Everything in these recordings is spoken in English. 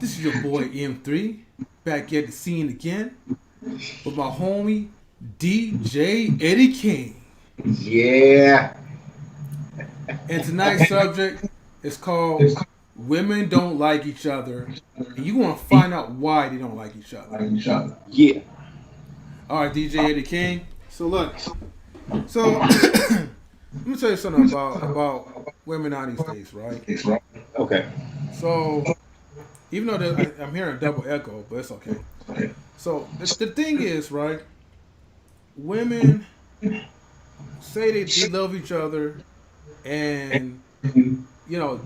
This is your boy M3 back at the scene again with my homie DJ Eddie King. Yeah. And tonight's subject is called Women Don't Like Each Other. And you want to find out why they don't like each other. Yeah. All right, DJ Eddie King. So look, so let me tell you something about women out these days, right? Okay. So even though I'm hearing a double echo, but it's okay. So the thing is, right? Women say they love each other, and they'll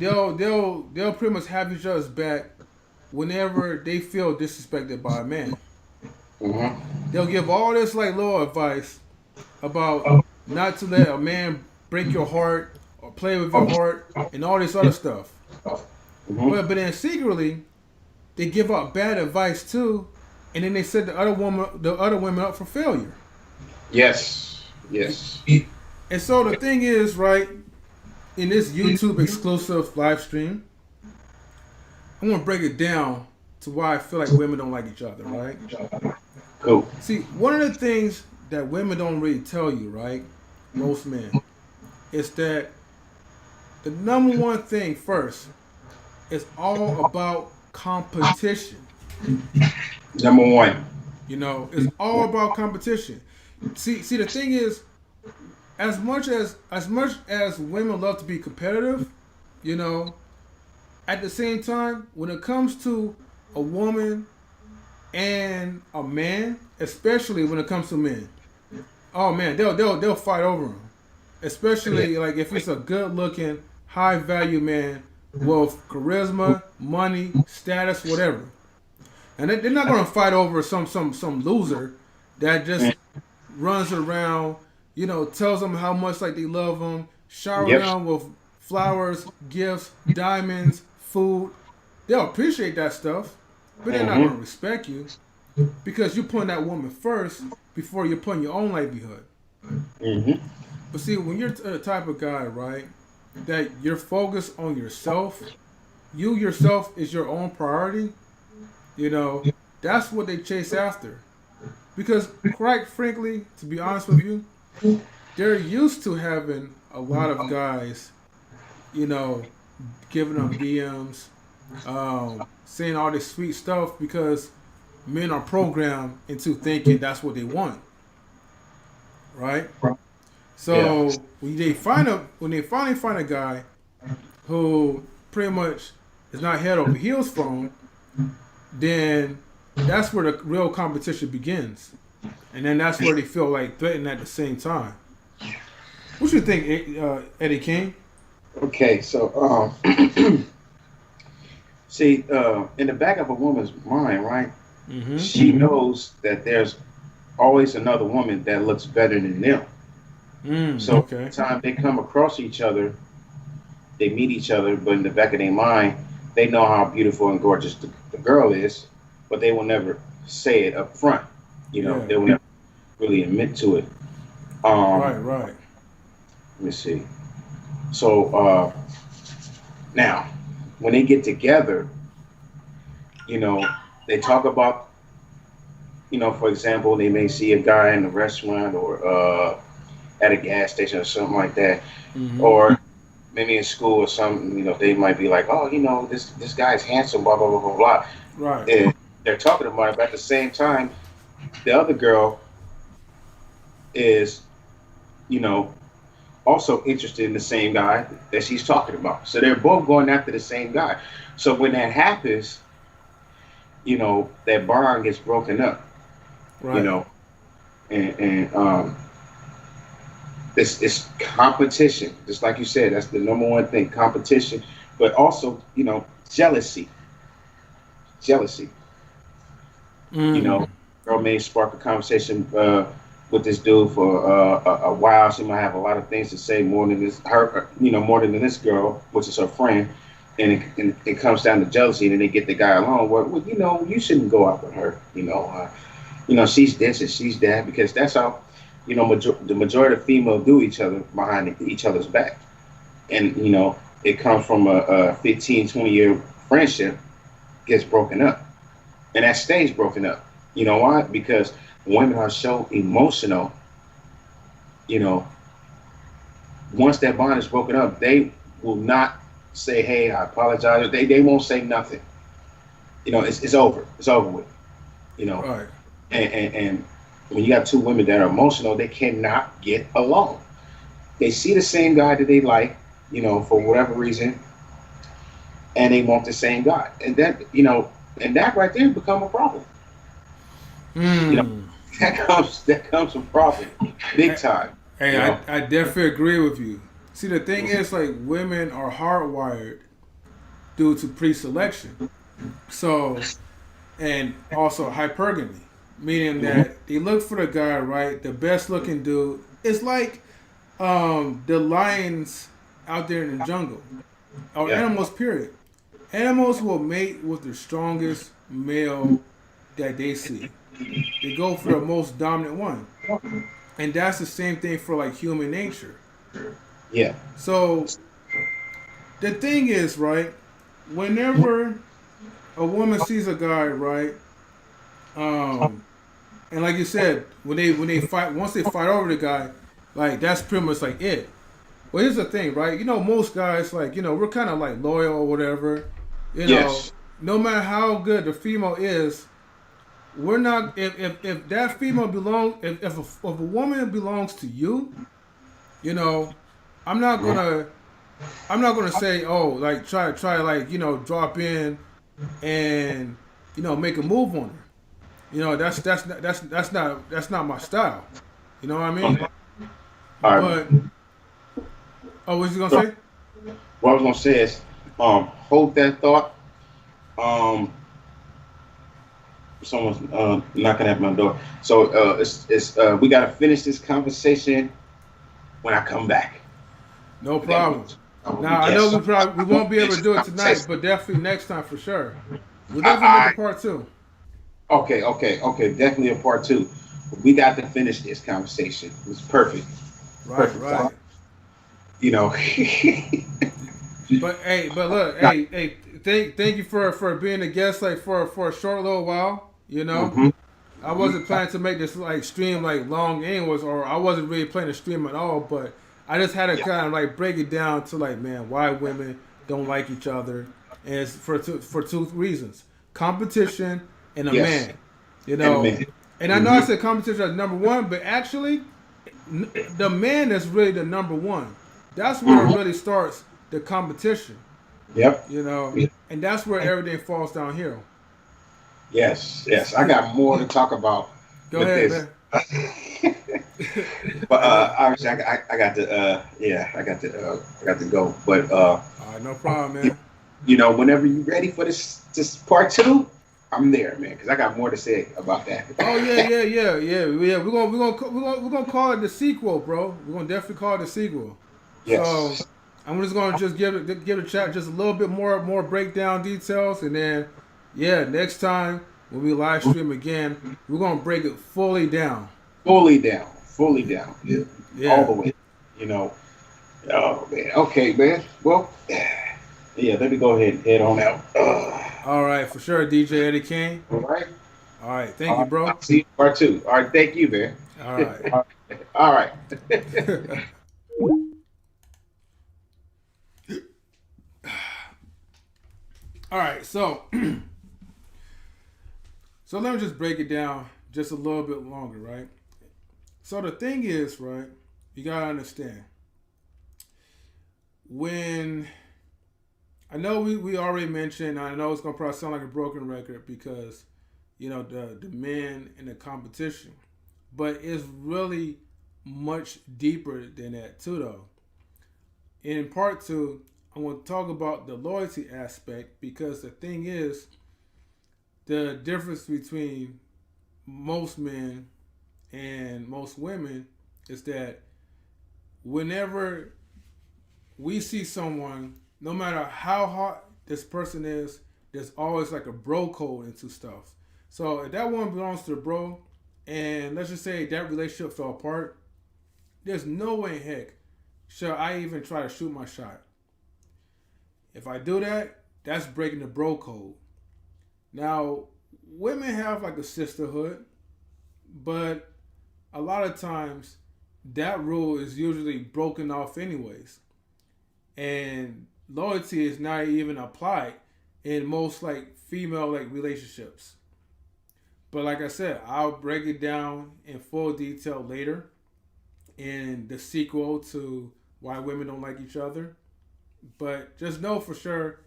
pretty much have each other's back whenever they feel disrespected by a man. Mm-hmm. They'll give all this like little advice about not to let a man break your heart or play with your heart and all this other stuff. Mm-hmm. But then secretly they give out bad advice too, and then they set the other women up for failure. Yes. Yes. And so the thing is, right, in this YouTube exclusive live stream, I'm gonna break it down to why I feel like women don't like each other, right? Cool. See, one of the things that women don't really tell you, right? Most men, is that the number one thing first is all about competition. Number one. It's all about competition. See, the thing is, as much as women love to be competitive, you know, at the same time, when it comes to a woman and a man, especially when it comes to men, oh man, they'll fight over him. Especially like if it's a good looking, high value man with charisma, money, status, whatever. And they're not gonna fight over some loser that just runs around, tells them how much like they love them, shower Yep. them with flowers, gifts, diamonds, food. They'll appreciate that stuff, but they're not Mm-hmm. gonna respect you because you're putting that woman first before you're putting your own livelihood. Mm-hmm. But see, when you're the type of guy, right, that you're focused on yourself, you yourself is your own priority, you know, that's what they chase after. Because, quite frankly, to be honest with you, they're used to having a lot of guys, you know, giving them DMs, saying all this sweet stuff because men are programmed into thinking that's what they want, right? Yeah. So when they finally find a guy who pretty much is not head over heels for them, then that's where the real competition begins, and then that's where they feel like threatened at the same time. What you think, Eddie King? Okay. So, see, in the back of a woman's mind, right? Mm-hmm. She knows that there's always another woman that looks better than them. So, every Okay. time they come across each other, they meet each other, but in the back of their mind, they know how beautiful and gorgeous the girl is, but they will never say it up front. Yeah. They will never really admit to it. Um, Right. Right. let me see. So now, when they get together, you know, they talk about, for example, they may see a guy in a restaurant or at a gas station or something like that, Mm-hmm. or maybe in school or something. They might be like, oh, this guy's handsome, blah blah blah blah blah. Right. And they're talking about it, but at the same time, the other girl is, you know, also interested in the same guy that she's talking about. So they're both going after the same guy. So when that happens, that bond gets broken up. You Right. know, and it's competition. Just like you said, that's the number one thing, competition. But also, jealousy. Jealousy. You know, Mm. girl may spark a conversation with this dude for a while. She might have a lot of things to say more than more than this girl, which is her friend. And it comes down to jealousy, and then they get the guy along. Well, you shouldn't go out with her. She's this and she's that because that's how, the majority of females do each other behind each other's back, and it comes from a 15, 20 year friendship, gets broken up, and that stays broken up. You know why? Because women are so emotional. You know, once that bond is broken up, they will not say, "Hey, I apologize." They won't say nothing. You know, it's over. It's over with. You know, Right. and when you have two women that are emotional, they cannot get along. They see the same guy that they like, you know, for whatever reason, and they want the same guy, and that, you know, and that right there become a problem. You know, Hmm. that comes a problem, big Hey, time. hey, You know, I definitely agree with you. See, the thing is, like, women are hardwired due to pre-selection. So, and also hypergamy, meaning hmm that they look for the guy, right, the best looking dude. It's like the lions out there in the jungle, or yeah, animals. Period. Animals will mate with the strongest male that they see. They go for the most dominant one, and that's the same thing for like human nature. yeah, So the thing is, right, whenever a woman sees a guy, right, um, and like you said, when they fight, once they fight over the guy, like that's pretty much like it. Well, here's the thing, right? You know, most guys, like, we're kind of like loyal or whatever. You know, yes, no matter how good the female is, we're not. If that female belongs, if a woman belongs to you, you know, I'm not mhm. gonna I'm not gonna say, oh, like try like drop in and make a move on her. That's not my style. You know what I mean? Okay. All right. But oh, what you gonna So say? what I was gonna say is, hold that thought. Um, Someone's knocking at my door. So it's we gotta finish this conversation when I come back. No That problem. means, Now I know yes. we We'll won't be able finish to this do it tonight, conversation. but definitely next time for sure. We'll definitely make a I, part two. okay. Definitely a part two. We got to finish this conversation. It's perfect. Right, Perfect time. right. You know. But look, hey, thank you for being a guest like for a short little while. hmm I wasn't planning to make this like stream like long anyways, or I wasn't really planning to stream at all. But I just had to Yeah. kind of like break it down to like, man, why women don't like each other, and it's for two reasons: competition and a Yes. man. And a minute. And I know I hmm said competition is number one, but actually, the man is really the number one. That's where it hmm really starts the competition. Yep. And that's where everything falls downhill. Yes. I got more to talk about Go with ahead, this. man. But I know. obviously, I got to I got to go. But All right, no problem, man. whenever you're ready for this part two, I'm there, man, because I got more to say about that. Oh yeah. We're gonna call it the sequel, bro. We're gonna definitely call it the sequel. So Yes. I'm just gonna just give the chat just a little bit more breakdown details, and then next time when we live stream again, we're gonna break it fully down. Fully down, yeah, all the Yeah. way. You know. Oh man. Okay, man. Well, yeah. Let me go ahead and head on out. All right, for sure, DJ Eddie King. All right. All right, thank you, I'll bro. see you part two. All right. Thank you, man. All right. All right. All right, so let me just break it down just a little bit longer, right? So the thing is, right, you gotta understand when I know we already mentioned. I know it's gonna probably sound like a broken record because the men in the competition, but it's really much deeper than that too, though. And in part two, I want to talk about the loyalty aspect because the thing is, the difference between most men and most women is that whenever we see someone, no matter how hot this person is, there's always like a bro code into stuff. So if that one belongs to the bro, and let's just say that relationship fell apart, there's no way in heck shall I even try to shoot my shot. If I do that, that's breaking the bro code. Now, women have like a sisterhood, but a lot of times that rule is usually broken off anyways. And loyalty is not even applied in most like female like relationships. But like I said, I'll break it down in full detail later in the sequel to Why Women Don't Like Each Other. But just know for sure,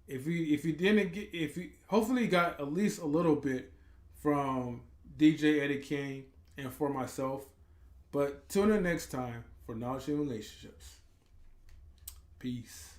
if you didn't get, if you hopefully got at least a little bit from DJ Eddie King and for myself. But tune in next time for Knowledge in Relationships. Peace.